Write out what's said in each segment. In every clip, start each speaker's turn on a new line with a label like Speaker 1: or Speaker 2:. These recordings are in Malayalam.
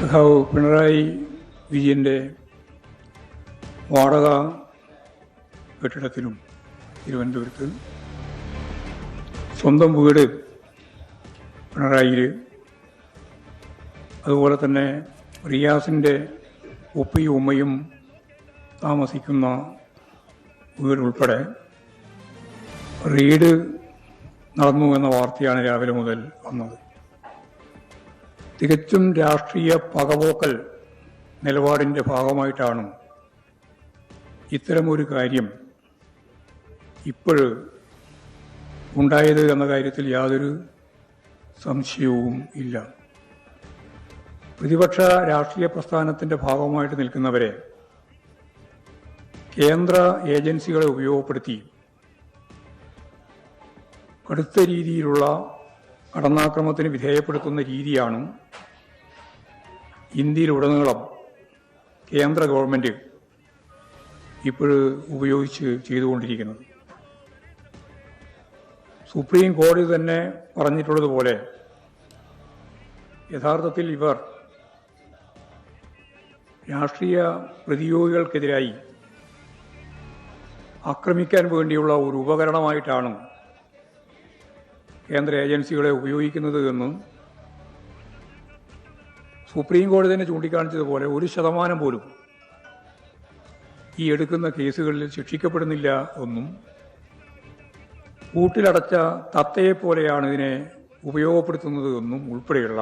Speaker 1: സഖാവ് പിണറായി വിജയൻ്റെ വാടക കെട്ടിടത്തിലും തിരുവനന്തപുരത്ത് സ്വന്തം വീട് പിണറായിയിൽ, അതുപോലെ തന്നെ റിയാസിൻ്റെ ഉപ്പയും ഉമ്മയും താമസിക്കുന്ന വീടുൾപ്പെടെ റെയ്ഡ് നടന്നു എന്ന വാർത്തയാണ് രാവിലെ മുതൽ വന്നത്. തികച്ചും രാഷ്ട്രീയ പകപോക്കൽ നിലപാടിൻ്റെ ഭാഗമായിട്ടാണ് ഇത്തരമൊരു കാര്യം ഇപ്പോഴ് ഉണ്ടായത് എന്ന കാര്യത്തിൽ യാതൊരു സംശയവും ഇല്ല. പ്രതിപക്ഷ രാഷ്ട്രീയ പ്രസ്ഥാനത്തിൻ്റെ ഭാഗമായിട്ട് നിൽക്കുന്നവരെ കേന്ദ്ര ഏജൻസികളെ ഉപയോഗപ്പെടുത്തി കടുത്ത രീതിയിലുള്ള കടന്നാക്രമണത്തിന് വിധേയപ്പെടുത്തുന്ന രീതിയാണ് ഇന്ത്യയിലുടനീളം കേന്ദ്ര ഗവൺമെൻറ് ഇപ്പോഴ് ഉപയോഗിച്ച് ചെയ്തുകൊണ്ടിരിക്കുന്നത്. സുപ്രീം കോടതി തന്നെ പറഞ്ഞിട്ടുള്ളതുപോലെ യഥാർത്ഥത്തിൽ ഇവർ രാഷ്ട്രീയ പ്രതിയോഗികൾക്കെതിരായി ആക്രമിക്കാൻ വേണ്ടിയുള്ള ഒരു ഉപകരണമായിട്ടാണ് കേന്ദ്ര ഏജൻസികളെ ഉപയോഗിക്കുന്നത് എന്ന് സുപ്രീം കോടതി തന്നെ ചൂണ്ടിക്കാണിച്ചതുപോലെ 1% പോലും ഈ എടുക്കുന്ന കേസുകളിൽ ശിക്ഷിക്കപ്പെടുന്നില്ല എന്നും കൂട്ടിലടച്ച തത്തയെപ്പോലെയാണ് ഇതിനെ ഉപയോഗപ്പെടുത്തുന്നത് എന്നും ഉൾപ്പെടെയുള്ള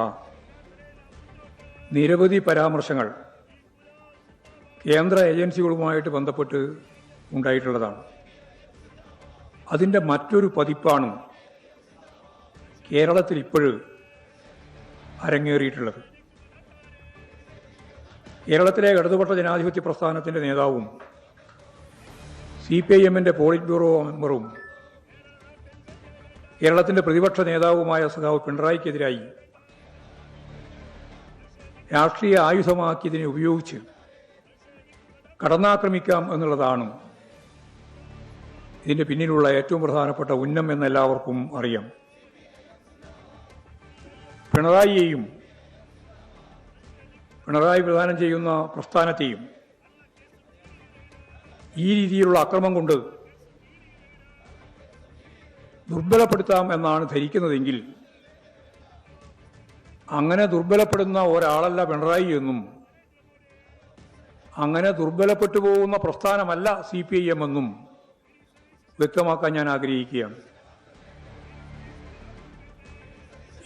Speaker 1: നിരവധി പരാമർശങ്ങൾ കേന്ദ്ര ഏജൻസികളുമായിട്ട് ബന്ധപ്പെട്ട് ഉണ്ടായിട്ടുള്ളതാണ്. അതിൻ്റെ മറ്റൊരു പതിപ്പാണ് കേരളത്തിൽ ഇപ്പോഴ് അരങ്ങേറിയിട്ടുള്ളത്. കേരളത്തിലെ ഇടതുപക്ഷ ജനാധിപത്യ പ്രസ്ഥാനത്തിൻ്റെ നേതാവും CPIM-ൻ്റെ പോളിറ്റ് ബ്യൂറോ മെമ്പറും കേരളത്തിൻ്റെ പ്രതിപക്ഷ നേതാവുമായ സഖാവ് പിണറായിക്കെതിരായി രാഷ്ട്രീയ ആയുധമാക്കിയതിനെ ഉപയോഗിച്ച് കടന്നാക്രമിക്കാം എന്നുള്ളതാണ് ഇതിൻ്റെ പിന്നിലുള്ള ഏറ്റവും പ്രധാനപ്പെട്ട ഉന്നം എന്നെല്ലാവർക്കും അറിയാം. പിണറായിയെയും പിണറായി പ്രദാനം ചെയ്യുന്ന പ്രസ്ഥാനത്തെയും ഈ രീതിയിലുള്ള അക്രമം കൊണ്ട് ദുർബലപ്പെടുത്താം എന്നാണ് ധരിക്കുന്നതെങ്കിൽ അങ്ങനെ ദുർബലപ്പെടുന്ന ഒരാളല്ല പിണറായി എന്നും അങ്ങനെ ദുർബലപ്പെട്ടു പോകുന്ന പ്രസ്ഥാനമല്ല CPIM എന്നും വ്യക്തമാക്കാൻ ഞാൻ ആഗ്രഹിക്കുകയാണ്.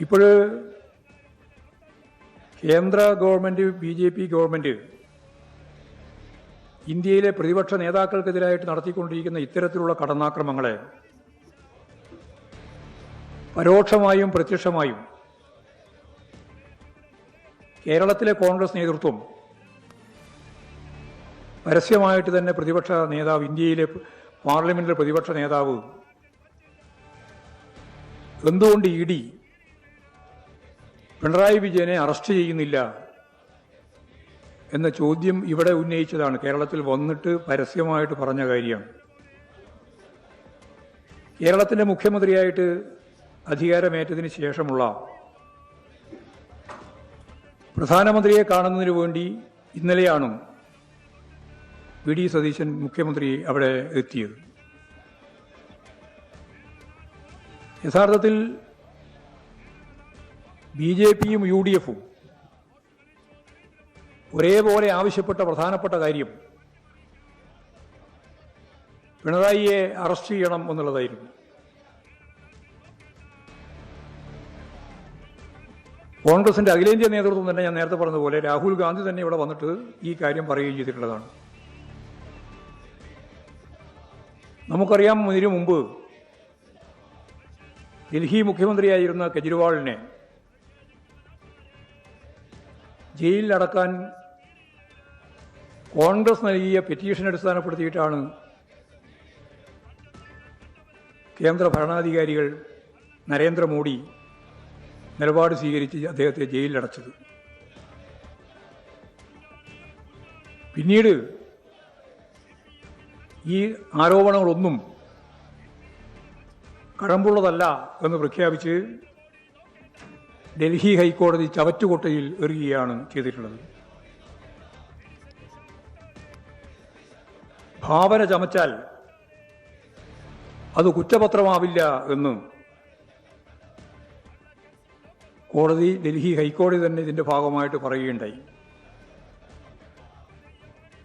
Speaker 1: ഇപ്പോൾ കേന്ദ്ര ഗവൺമെൻറ് BJP ഗവൺമെൻറ് ഇന്ത്യയിലെ പ്രതിപക്ഷ നേതാക്കൾക്കെതിരായിട്ട് നടത്തിക്കൊണ്ടിരിക്കുന്ന ഇത്തരത്തിലുള്ള കടന്നാക്രമങ്ങളെ പരോക്ഷമായും പ്രത്യക്ഷമായും കേരളത്തിലെ കോൺഗ്രസ് നേതൃത്വം പരസ്യമായിട്ട് തന്നെ പ്രതിപക്ഷ നേതാവ്, ഇന്ത്യയിലെ പാർലമെന്റിലെ പ്രതിപക്ഷ നേതാവ് എന്തുകൊണ്ട് ED പിണറായി വിജയനെ അറസ്റ്റ് ചെയ്യുന്നില്ല എന്ന ചോദ്യം ഇവിടെ ഉന്നയിച്ചതാണ്. കേരളത്തിൽ വന്നിട്ട് പരസ്യമായിട്ട് പറഞ്ഞ കാര്യമാണ്. കേരളത്തിൻ്റെ മുഖ്യമന്ത്രിയായിട്ട് അധികാരമേറ്റതിന് ശേഷമുള്ള പ്രധാനമന്ത്രിയെ കാണുന്നതിന് വേണ്ടി ഇന്നലെയാണ് VD സതീശൻ മുഖ്യമന്ത്രി അവിടെ എത്തിയത്. യഥാർത്ഥത്തിൽ BJPയും UDF-ഉം ഒരേപോലെ ആവശ്യപ്പെട്ട പ്രധാനപ്പെട്ട കാര്യം പിണറായിയെ അറസ്റ്റ് ചെയ്യണം എന്നുള്ളതായിരുന്നു. കോൺഗ്രസിൻ്റെ അഖിലേന്ത്യാ നേതൃത്വം തന്നെ ഞാൻ നേരത്തെ പറഞ്ഞതുപോലെ രാഹുൽ ഗാന്ധി തന്നെ ഇവിടെ വന്നിട്ട് ഈ കാര്യം പറയുകയും ചെയ്തിട്ടുള്ളതാണ്. നമുക്കറിയാം, ഇതിനു മുമ്പ് ഡൽഹി മുഖ്യമന്ത്രിയായിരുന്ന കെജ്രിവാളിനെ ജയിലിലടക്കാൻ കോൺഗ്രസ് നൽകിയ പെറ്റീഷൻ അടിസ്ഥാനപ്പെടുത്തിയിട്ടാണ് കേന്ദ്ര ഭരണാധികാരികൾ നരേന്ദ്രമോദി നിലപാട് സ്വീകരിച്ച് അദ്ദേഹത്തെ ജയിലിലടച്ചത്. പിന്നീട് ഈ ആരോപണങ്ങളൊന്നും കഴമ്പുള്ളതല്ല എന്ന് പ്രഖ്യാപിച്ച് ഡൽഹി ഹൈക്കോടതി ചവറ്റുകൊട്ടയിൽ എറിയുകയാണ് ചെയ്തിട്ടുള്ളത്. ഭാവന ചമച്ചാൽ അത് കുറ്റപത്രമാവില്ല എന്ന് കോടതി, ഡൽഹി ഹൈക്കോടതി തന്നെ ഇതിൻ്റെ ഭാഗമായിട്ട് പറയുകയുണ്ടായി.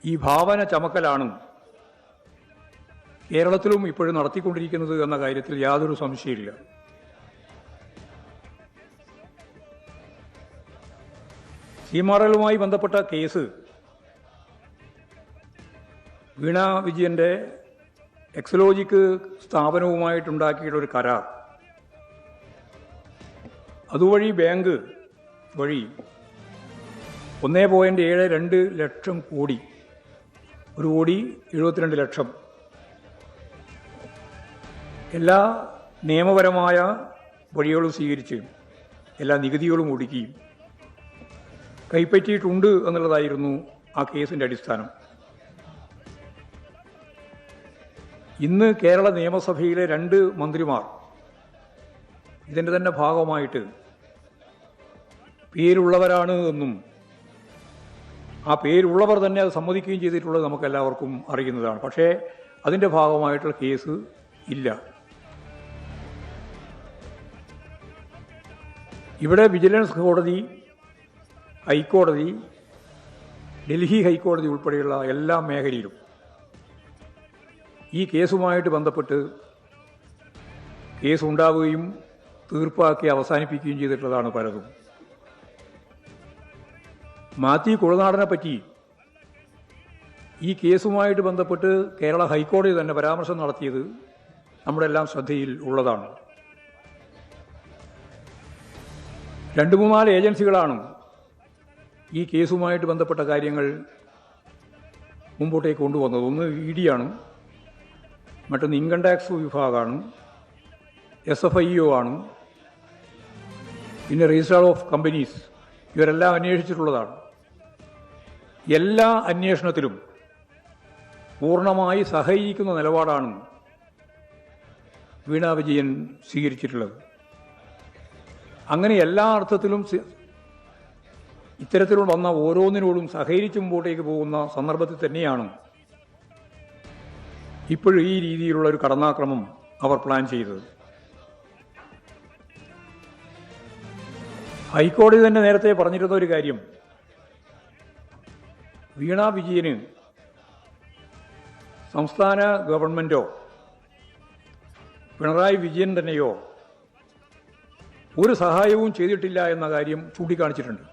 Speaker 1: ഈ ഭാവന ചമക്കലാണ് കേരളത്തിലും ഇപ്പോഴും നടത്തിക്കൊണ്ടിരിക്കുന്നത് എന്ന കാര്യത്തിൽ യാതൊരു സംശയമില്ല. സീമാറലുമായി ബന്ധപ്പെട്ട കേസ് വീണ വിജയൻ്റെ എക്സലോജിക് സ്ഥാപനവുമായിട്ടുണ്ടാക്കിയിട്ടുള്ള ഒരു കരാർ, അതുവഴി ബാങ്ക് വഴി 1.72 ലക്ഷം കോടി, 1,72,00,000 എല്ലാ നിയമപരമായ വഴികളും സ്വീകരിച്ച് എല്ലാ നികുതികളും ഒടുക്കിയും കൈപ്പറ്റിയിട്ടുണ്ട് എന്നുള്ളതായിരുന്നു ആ കേസിൻ്റെ അടിസ്ഥാനം. ഇന്ന് കേരള നിയമസഭയിലെ 2 മന്ത്രിമാർ ഇതിൻ്റെ തന്നെ ഭാഗമായിട്ട് പേരുള്ളവരാണ് എന്നും ആ പേരുള്ളവർ തന്നെ അത് സമ്മതിക്കുകയും ചെയ്തിട്ടുള്ളത് നമുക്കെല്ലാവർക്കും അറിയുന്നതാണ്. പക്ഷേ അതിൻ്റെ ഭാഗമായിട്ടുള്ള കേസ് ഇല്ല. ഇവിടെ വിജിലൻസ് കോടതി, ഹൈക്കോടതി, ഡൽഹി ഹൈക്കോടതി ഉൾപ്പെടെയുള്ള എല്ലാ മേഖലയിലും ഈ കേസുമായിട്ട് ബന്ധപ്പെട്ട് കേസുണ്ടാവുകയും തീർപ്പാക്കി അവസാനിപ്പിക്കുകയും ചെയ്തിട്ടുള്ളതാണ് പലതും. മാത്യു കുഴനാടനെ പറ്റി ഈ കേസുമായിട്ട് ബന്ധപ്പെട്ട് കേരള ഹൈക്കോടതി തന്നെ പരാമർശം നടത്തിയത് നമ്മുടെ എല്ലാം ശ്രദ്ധയിൽ ഉള്ളതാണ്. 2-3 ഏജൻസികളാണ് ഈ കേസുമായിട്ട് ബന്ധപ്പെട്ട കാര്യങ്ങൾ മുമ്പോട്ടേക്ക് കൊണ്ടുവന്നത്. ഒന്ന് ED ആണ്, മറ്റൊന്ന് ഇൻകം ടാക്സ് വിഭാഗമാണ്, SFIO ആണ്, പിന്നെ രജിസ്ട്രാർ ഓഫ് കമ്പനീസ്. ഇവരെല്ലാം അന്വേഷിച്ചിട്ടുള്ളതാണ്. എല്ലാ അന്വേഷണത്തിലും പൂർണ്ണമായി സഹകരിക്കുന്ന നിലപാടാണ് വീണ വിജയൻ സ്വീകരിച്ചിട്ടുള്ളത്. അങ്ങനെ എല്ലാ അർത്ഥത്തിലും ഇത്തരത്തിലുള്ള വന്ന ഓരോന്നിനോടും സഹകരിച്ച് മുമ്പോട്ടേക്ക് പോകുന്ന സന്ദർഭത്തിൽ തന്നെയാണ് ഇപ്പോഴും ഈ രീതിയിലുള്ള ഒരു കടന്നാക്രമം അവർ പ്ലാൻ ചെയ്തത്. ഹൈക്കോടതി തന്നെ നേരത്തെ പറഞ്ഞിരുന്ന ഒരു കാര്യം, വീണ വിജയന് സംസ്ഥാന ഗവൺമെൻറ്റോ പിണറായി വിജയൻ തന്നെയോ ഒരു സഹായവും ചെയ്തിട്ടില്ല എന്ന കാര്യം ചൂണ്ടിക്കാണിച്ചിട്ടുണ്ട്.